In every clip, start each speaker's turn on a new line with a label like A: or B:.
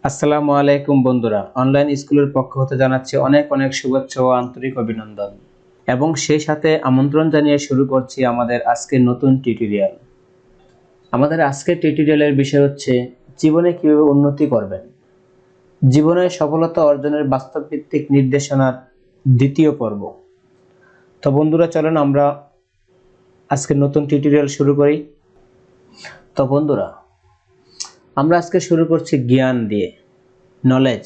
A: আসসালামু আলাইকুম বন্ধুরা, অনলাইন স্কুলের পক্ষ হতে জানাচ্ছি অনেক অনেক শুভেচ্ছা ও আন্তরিক অভিনন্দন এবং সেই সাথে আমন্ত্রণ জানিয়ে শুরু করছি আমাদের আজকের নতুন টিউটোরিয়াল। আমাদের আজকের টিউটোরিয়ালের বিষয় হচ্ছে জীবনে কিভাবে উন্নতি করবেন। জীবনে সফলতা অর্জনের বাস্তবভিত্তিক নির্দেশনার দ্বিতীয় পর্ব। তো বন্ধুরা, চলেন আমরা আজকের নতুন টিউটোরিয়াল শুরু করি। তো বন্ধুরা, আমরা আজকে শুরু করছি জ্ঞান দিয়ে, নলেজ,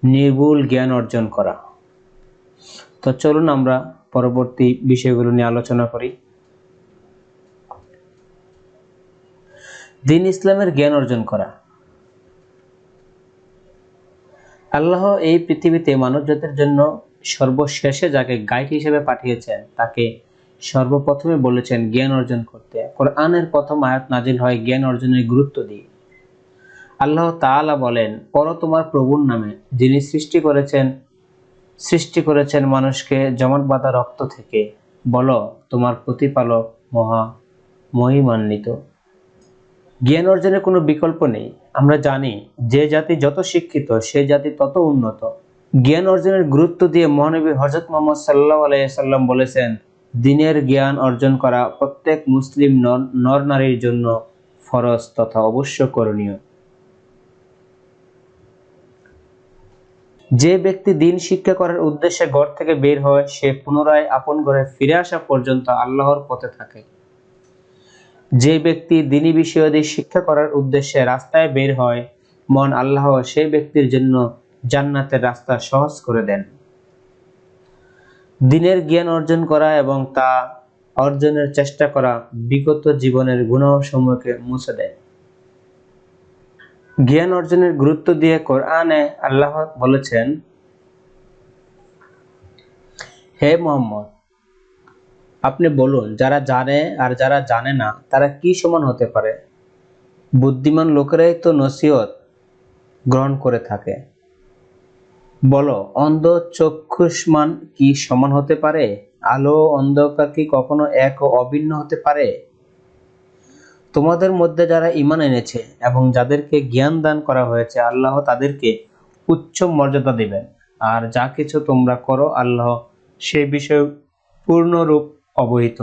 A: নির্ভুল জ্ঞান অর্জন করা। তো চলুন আমরা পরবর্তী বিষয়গুলো নিয়ে আলোচনা করি। দ্বীন ইসলামের জ্ঞান অর্জন করা। আল্লাহ এই পৃথিবীতে মানবজাতির জন্য সর্বশেষে যাকে গাইড হিসেবে পাঠিয়েছেন তাকে সর্বপ্রথমে বলেছেন জ্ঞান অর্জন করতে। কোরআনের প্রথম আয়াত নাজিল হয় জ্ঞান অর্জনের গুরুত্ব দিয়ে। আল্লাহ তাআলা বলেন, পড়ো তোমার প্রভুর নামে, যিনি সৃষ্টি করেছেন মানুষকে জমাট বাঁধা রক্ত থেকে। বলো, তোমার প্রতিপালক মহিমান্বিত। জ্ঞান অর্জনের কোনো বিকল্প নেই। আমরা জানি যে জাতি যত শিক্ষিত সে জাতি তত উন্নত। জ্ঞান অর্জনের গুরুত্ব দিয়ে মহানবী হযরত মুহাম্মদ সাল্লাল্লাহু আলাইহি সাল্লাম বলেছেন, দ্বীনের জ্ঞান অর্জন করা প্রত্যেক মুসলিম নর নারীর জন্য ফরজ তথা অবশ্য করণীয়। যে ব্যক্তি দ্বীন শিক্ষা করার উদ্দেশ্যে ঘর থেকে বের হয় সে পুনরায় আপন ঘরে ফিরে আসা পর্যন্ত আল্লাহর পথে থাকে। যে ব্যক্তি দ্বীনী বিষয়াদি শিক্ষা করার উদ্দেশ্যে রাস্তায় বের হয়, মহান আল্লাহ সেই ব্যক্তির জন্য জান্নাতের রাস্তা সহজ করে দেন। দ্বীনের জ্ঞান অর্জন করা এবং তা অর্জনের চেষ্টা করা বিগত জীবনের গুনাহসমূহকে মুছে দেয়। জ্ঞান অর্জনের গুরুত্ব দিয়ে কোরআনে আল্লাহ বলেছেন, হে মুহাম্মদ, আপনি বলুন, যারা জানে আর যারা জানে না তারা কি সমান হতে পারে? বুদ্ধিমান লোকেরাই তো নসিহত গ্রহণ করে থাকে। বলো, অন্ধ চক্ষুষ্মান কি সমান হতে পারে? আলো ও অন্ধকার কি কখনো এক ও অভিন্ন হতে পারে? তোমাদের মধ্যে যারা ঈমান এনেছে এবং যাদেরকে জ্ঞান দান করা হয়েছে আল্লাহ তাদেরকে উচ্চ মর্যাদা দিবেন। আর যা কিছু তোমরা করো আল্লাহ সে বিষয়ে পূর্ণরূপ অবহিত।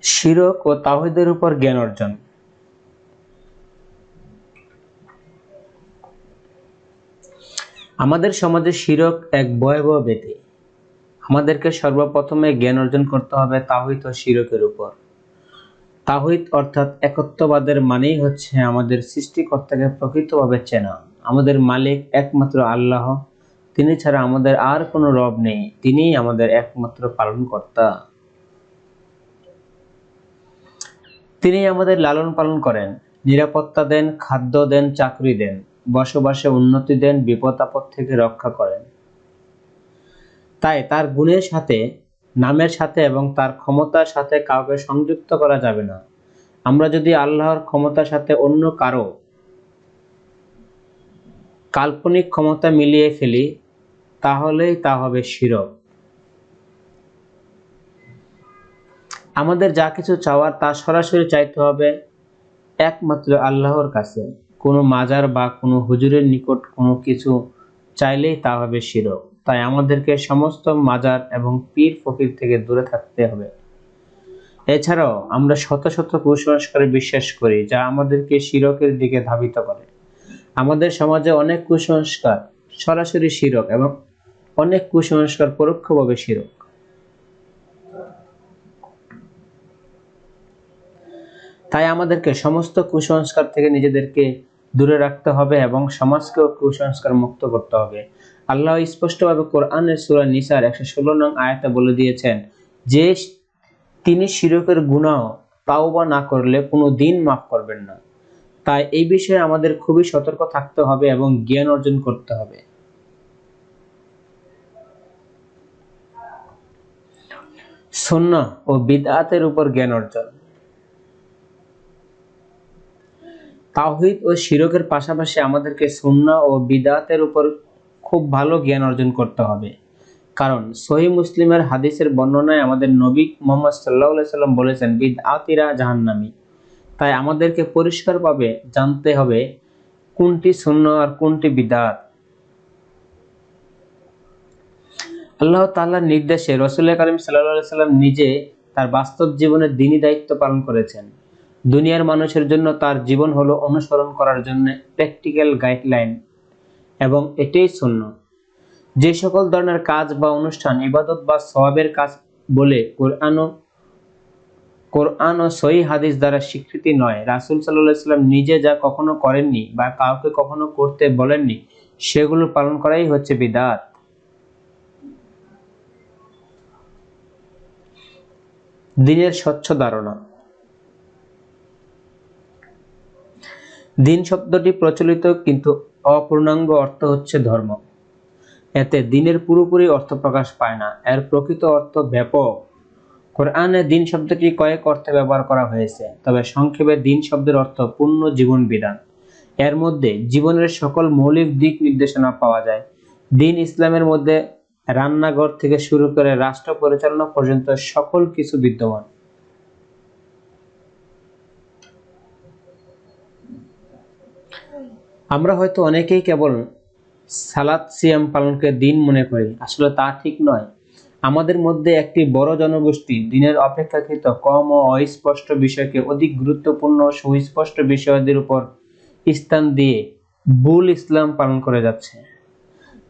A: শিরক ও তাওহীদের উপর জ্ঞান অর্জন। আমাদের সমাজে শিরক এক ভয়াবহ ব্যাধি। আমাদেরকে সর্বপ্রথমে জ্ঞান অর্জন করতে হবে তাওহীদ ও শিরকের উপর। তাওহীদ অর্থাৎ একত্ববাদের মানেই হচ্ছে আমাদের সৃষ্টিকর্তাকে প্রকৃতভাবে চেনা। আমাদের মালিক একমাত্র আল্লাহ, তিনি ছাড়া আমাদের আর কোনো রব নেই, তিনিই আমাদের একমাত্র পালনকর্তা। তিনি আমাদের লালন পালন করেন, নিরাপত্তা দেন, খাদ্য দেন, চাকরি দেন, বসবাসে উন্নতি দেন, বিপদ আপদ থেকে রক্ষা করেন। তাই তার গুণের সাথে, নামের সাথে এবং তার ক্ষমতার সাথে কাউকে সংযুক্ত করা যাবে না। আমরা যদি আল্লাহর ক্ষমতার সাথে অন্য কারো কাল্পনিক ক্ষমতা মিলিয়ে ফেলি তাহলেই তা হবে শিরক। আমাদের যা কিছু চাওয়ার তা সরাসরি চাইতে হবে একমাত্র আল্লাহর কাছে। কোনো মাজার বা কোনো হুজুরের নিকট কোনো কিছু চাইলেই তা হবে শিরক। তাই আমাদেরকে সমস্ত মাজার এবং পীর ফকির থেকে দূরে থাকতে হবে। এছাড়াও আমরা শত শত কুসংস্কারে বিশ্বাস করি যা আমাদেরকে শিরকের দিকে ধাবিত করে। আমাদের সমাজে অনেক কুসংস্কার সরাসরি শিরক এবং অনেক কুসংস্কার পরোক্ষভাবে শিরক। তাই আমাদেরকে সমস্ত কুসংস্কার থেকে নিজেদেরকে দূরে রাখতে হবে এবং সমাজকেও কুসংস্কার মুক্ত করতে হবে। আল্লাহ স্পষ্টভাবে কোরআনের সূরা নিসার 116 নং আয়াতে বলে দিয়েছেন যে তিনি শিরকের গুনাহ তাওবা না করলে কোনো দিন মাফ করবেন না। তাই এই বিষয়ে আমাদের খুবই সতর্ক থাকতে হবে এবং জ্ঞান অর্জন করতে হবে। সুন্নাহ ও বিদআতের উপর জ্ঞান অর্জন। তাওহীদ ও শিরকের পাশাপাশি আমাদেরকে সুন্নাহ ও বিদআতের উপর খুব ভালো জ্ঞান অর্জন করতে হবে। কারণ সহিহ মুসলিমের হাদিসের বর্ণনায় আমাদের নবী মুহাম্মদ সাল্লাল্লাহু আলাইহি সাল্লাম বলেছেন, বিদআতিরা জাহান্নামী। তাই আমাদেরকে পরিষ্কারভাবে জানতে হবে কোনটি সুন্নাহ আর কোনটি বিদআত। আল্লাহ তাআলার নির্দেশে রাসূল কারীম সাল্লাল্লাহু আলাইহি সাল্লাম নিজে তার বাস্তব জীবনে দ্বীনি দায়িত্ব পালন করেছেন। দুনিয়ার মানুষের জন্য তার জীবন হলো অনুসরণ করার জন্য প্র্যাকটিক্যাল গাইডলাইন, এবং এটাই সুন্নাহ। যে সকল ধরনের কাজ বা অনুষ্ঠান ইবাদত বা সওয়াবের কাজ বলে কোরআন ও সহিহ হাদিস দ্বারা স্বীকৃতি নয়, রাসূল সাল্লাল্লাহু আলাইহি সাল্লাম নিজে যা কখনো করেননি বা কাউকে কখনো করতে বলেননি, সেগুলো পালন করাই হচ্ছে বিদআত। দ্বীনের স্বচ্ছ ধারণা। দ্বীন শব্দটি প্রচলিত কিন্তু অপূর্ণাঙ্গ অর্থ হচ্ছে ধর্ম। এতে দ্বীনের পুরোপুরি অর্থ প্রকাশ পায় না, এর প্রকৃত অর্থ ব্যাপক। কোরআনে দ্বীন শব্দটি কয়েক অর্থে ব্যবহার করা হয়েছে, তবে সংক্ষেপে দ্বীন শব্দের অর্থ পূর্ণ জীবন বিধান। এর মধ্যে জীবনের সকল মৌলিক দিক নির্দেশনা পাওয়া যায়। দ্বীন ইসলামের মধ্যে রান্নাঘর থেকে শুরু করে রাষ্ট্র পরিচালনা পর্যন্ত সকল কিছু বিদ্যমান। আমরা হয়তো অনেকেই কেবল সালাত সিয়াম পালনকে দ্বীন মনে করি, আসলে তা ঠিক নয়। আমাদের মধ্যে একটি বড় জনগোষ্ঠী দ্বীনের অপেক্ষাকৃত কম ও অস্পষ্ট বিষয়কে অধিক গুরুত্বপূর্ণ ও সুস্পষ্ট বিষয়াদির উপর স্থান দিয়ে ভুল ইসলাম পালন করে যাচ্ছে।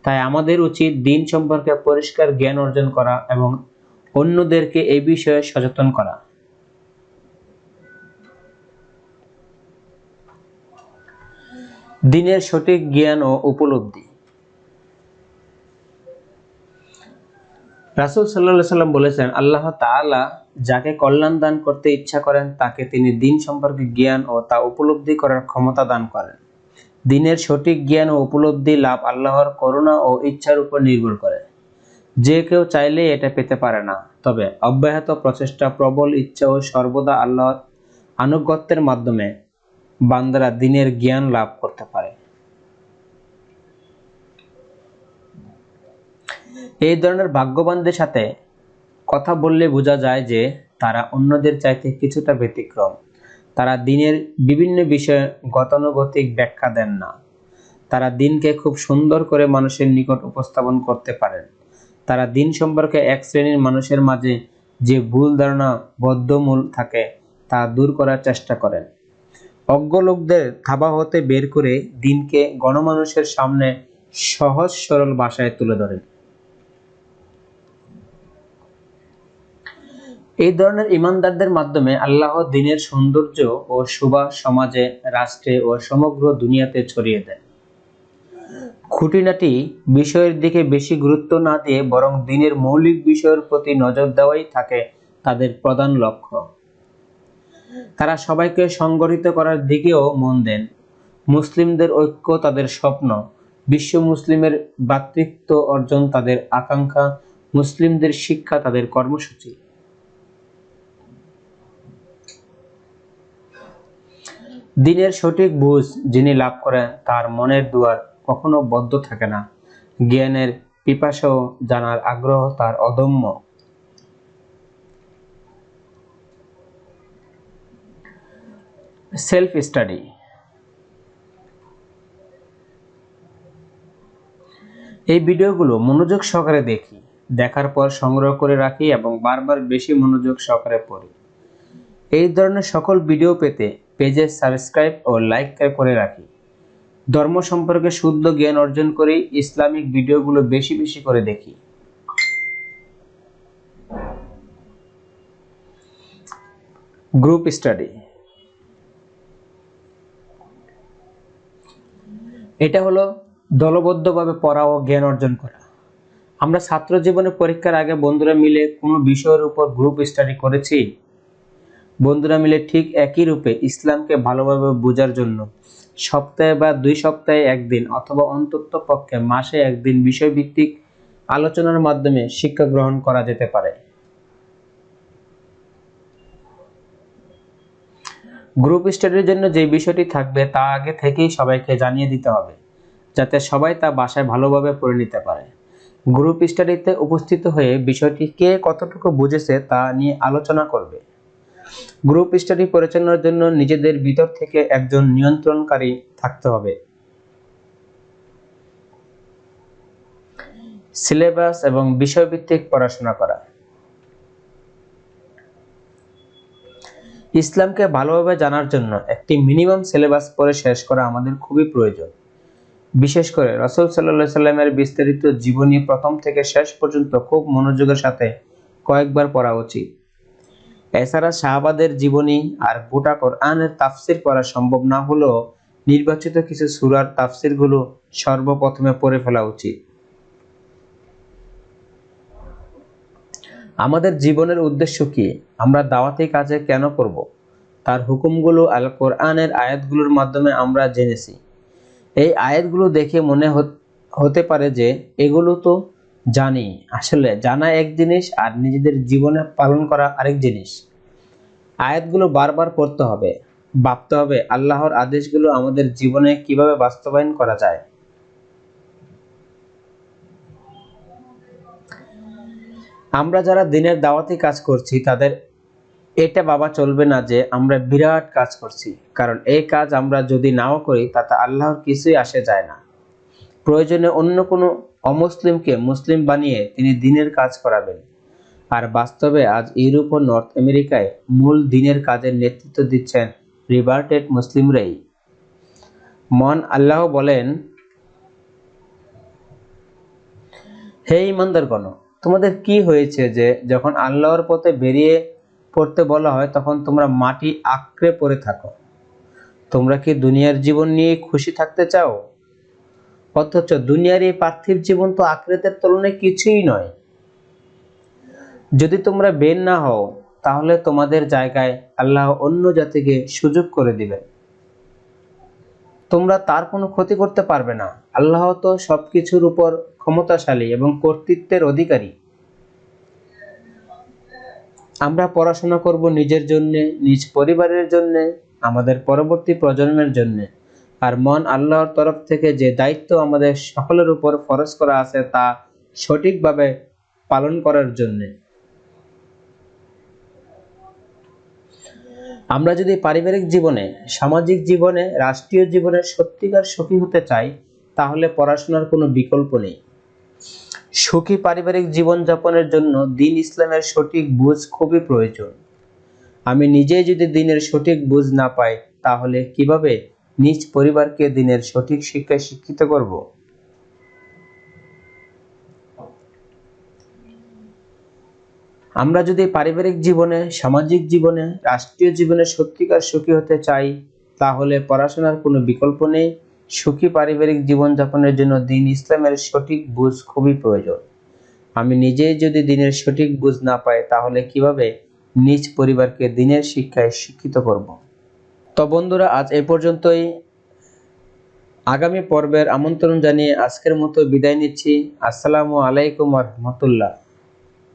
A: তাই আমাদের উচিত দ্বীন সম্পর্কে পরিষ্কার জ্ঞান অর্জন করা এবং অন্যদেরকে এই বিষয়ে সচেতন করা। দ্বীনের সঠিক জ্ঞান ও উপলব্ধি। রাসূল সাল্লাল্লাহু আলাইহি সাল্লাম বলেছেন, আল্লাহ তাআলা যাকে কল্যাণ দান করতে ইচ্ছা করেন তাকে তিনি দ্বীন সম্পর্কে জ্ঞান ও তা উপলব্ধি করার ক্ষমতা দান করেন। দ্বীনের সঠিক জ্ঞান ও উপলব্ধি লাভ আল্লাহর করুণা ও ইচ্ছার উপর নির্ভর করে। যে কেউ চাইলেই এটা পেতে পারে না, তবে অব্যাহত প্রচেষ্টা, প্রবল ইচ্ছা ও সর্বদা আল্লাহর আনুগত্যের মাধ্যমে বান্দারা দ্বীনের জ্ঞান লাভ করতে পারে। এই ধরনের ভাগ্যবানদের সাথে কথা বললে বোঝা যায় যে তারা অন্যদের চাইতে কিছুটা ব্যতিক্রম। তারা দ্বীনের বিভিন্ন বিষয়ে গতানুগতিক ব্যাখ্যা দেন না। তারা দ্বীনকে খুব সুন্দর করে মানুষের নিকট উপস্থাপন করতে পারেন। তারা দ্বীন সম্পর্কে এক শ্রেণীর মানুষের মাঝে যে ভুল ধারণা বদ্ধমূল থাকে তা দূর করার চেষ্টা করেন। অজ্ঞ লোকদের থাবা হতে বের করে দ্বীনকে গণমানুষের সামনে সহজ সরল ভাষায় তুলে ধরেন। এই ধরনের ইমানদারদের মাধ্যমে আল্লাহ দ্বীনের সৌন্দর্য ও শোভা সমাজে, রাষ্ট্রে ও সমগ্র দুনিয়াতে ছড়িয়ে দেন। খুঁটিনাটি বিষয়ের দিকে বেশি গুরুত্ব না দিয়ে বরং দ্বীনের মৌলিক বিষয়ের প্রতি নজর দেওয়াই থাকে তাদের প্রধান লক্ষ্য। তারা সবাইকে সংগঠিত করার দিকেও মন দেন। মুসলিমদের ঐক্য তাদের স্বপ্ন, বিশ্ব মুসলিমের ভ্রাতৃত্ব অর্জন তাদের আকাঙ্ক্ষা, মুসলিমদের শিক্ষা তাদের কর্মসূচি। দ্বীনের সঠিক বুঝ যিনি লাভ করেন তার মনের দুয়ার কখনো বদ্ধ থাকে না। জ্ঞানের পিপাসা ও জানার আগ্রহ তার অদম্য। Self study. এই ভিডিওগুলো মনোযোগ সহকারে দেখি, দেখার পর সংগ্রহ করে রাখি এবং বারবার বেশি মনোযোগ সহকারে পড়ি। এই ধরনের সকল ভিডিও পেতে পেজে সাবস্ক্রাইব ও লাইক করে রাখি। ধর্ম সম্পর্কে শুদ্ধ জ্ঞান অর্জন করি, ইসলামিক ভিডিওগুলো বেশি বেশি করে দেখি। Group study. এটা হলো দলবদ্ধভাবে পড়া ও জ্ঞান অর্জন করা। আমরা ছাত্র জীবনে পরীক্ষার আগে বন্ধুরা মিলে কোনো বিষয়ের উপর গ্রুপ স্টাডি করেছি। বন্ধুরা মিলে ঠিক একই রূপে ইসলামকে ভালোভাবে বোঝার জন্য সপ্তাহে বা 2 সপ্তাহে একদিন অথবা অন্তত পক্ষে মাসে একদিন বিষয়ভিত্তিক আলোচনার মাধ্যমে শিক্ষা গ্রহণ করা যেতে পারে। গ্রুপ স্টাডির জন্য যে বিষয়টি থাকবে তা আগে থেকেই সবাইকে জানিয়ে দিতে হবে, যাতে সবাই তা বাসায় ভালোভাবে পড়ে নিতে পারে। গ্রুপ স্টাডিতে উপস্থিত হয়ে বিষয়টি কে কতটুকু বুঝেছে তা নিয়ে আলোচনা করবে। গ্রুপ স্টাডি পরিচালনার জন্য নিজেদের ভিতর থেকে একজন নিয়ন্ত্রণকারী থাকতে হবে। সিলেবাস এবং বিষয়ভিত্তিক পড়াশোনা করা। ইসলামকে ভালোভাবে জানার জন্য একটি মিনিমাম সিলেবাস পড়ে শেষ করা আমাদের খুবই প্রয়োজন। বিশেষ করে রাসূল সাল্লাল্লাহু আলাইহি সাল্লামের বিস্তারিত জীবনী প্রথম থেকে শেষ পর্যন্ত খুব মনোযোগের সাথে কয়েকবার পড়া উচিত। এছাড়া সাহাবাদের জীবনী আর গোটা কোরআনের তাফসির পড়া সম্ভব না হলেও নির্বাচিত কিছু সূরার তাফসিরগুলো সর্বপ্রথমে পড়ে ফেলা উচিত। আমাদের জীবনের উদ্দেশ্য কি? আমরা দাওয়াতি কাজে কেন করব? তার হুকুমগুলো আল কোরআনের আয়াতগুলোর মাধ্যমে আমরা জেনেছি। এই আয়াতগুলো দেখে মনে হতে পারে যে এগুলো তো জানি। আসলে জানা এক জিনিস আর নিজেদের জীবনে পালন করা আরেক জিনিস। আয়াতগুলো বারবার পড়তে হবে, ভাবতে হবে আল্লাহর আদেশগুলো আমাদের জীবনে কিভাবে বাস্তবায়ন করা যায়। আমরা যারা দিনের দাওয়াতি কাজ করছি তাদের এটা ভাবা চলবে না যে আমরা বিরাট কাজ করছি, কারণ এই কাজ আমরা যদি নাও করি তাতে আল্লাহর কিছুই আসে যায় না। প্রয়োজনে অন্য কোনো অমুসলিমকে মুসলিম বানিয়ে তিনি দিনের কাজ করাবেন। আর বাস্তবে আজ ইউরোপ ও নর্থ আমেরিকায় মূল দিনের কাজের নেতৃত্ব দিচ্ছেন রিভার্টেড মুসলিমরাই। মহান আল্লাহ বলেন, হে ঈমানদারগণ, তোমাদের কি হয়েছে যে যখন আল্লাহর পথে বেরিয়ে পড়তে বলা হয় তখন তোমরা মাটি আঁকড়ে পড়ে থাকো? তোমরা কি দুনিয়ার জীবন নিয়ে খুশি থাকতে চাও? অথচ দুনিয়ার এই পার্থিব জীবন তো আখিরাতের তুলনায় কিছুই নয়। যদি তোমরা বের না হও তাহলে তোমাদের জায়গায় আল্লাহ অন্য জাতিকে সুযোগ করে দিবেন। তোমরা তার কোনো ক্ষতি করতে পারবে না। আল্লাহ তো সবকিছুর উপর ক্ষমতাশালী এবং কর্তৃত্বের অধিকারী। আমরা পড়াশোনা করব নিজের জন্য, নিজ পরিবারের জন্য, আমাদের পরবর্তী প্রজন্মের জন্য। আর মহান আল্লাহর তরফ থেকে যে দায়িত্ব আমাদের সকলের উপর ফরজ করা আছে তা সঠিকভাবে পালন করার জন্য। আমরা যদি পারিবারিক জীবনে, সামাজিক জীবনে, রাষ্ট্রীয় জীবনে সত্যিকার সুখী হতে চাই তাহলে পড়াশোনার কোনো বিকল্প নেই। সুখী পারিবারিক জীবনযাপনের জন্য দ্বীন ইসলামের সঠিক বুঝ খুবই প্রয়োজন। আমি নিজেই যদি দ্বীনের সঠিক বুঝ না পাই তাহলে কিভাবে নিজ পরিবারকে দ্বীনের সঠিক শিক্ষায় শিক্ষিত করব? আমরা যদি পারিবারিক জীবনে, সামাজিক জীবনে, রাষ্ট্রীয় জীবনে সত্যিকার সুখী হতে চাই তাহলে পড়াশোনার কোনো বিকল্প নেই। সুখী পারিবারিক জীবনযাপনের জন্য দ্বীন ইসলামের সঠিক বুঝ খুবই প্রয়োজন। আমি নিজেই যদি দ্বীনের সঠিক বুঝ না পাই তাহলে কিভাবে নিজ পরিবারকে দ্বীনের শিক্ষায় শিক্ষিত করব? তো বন্ধুরা, আজ এ পর্যন্তই। আগামী পর্বের আমন্ত্রণ জানিয়ে আজকের মতো বিদায় নিচ্ছি। আসসালামু আলাইকুম ওয়া রাহমাতুল্লাহ।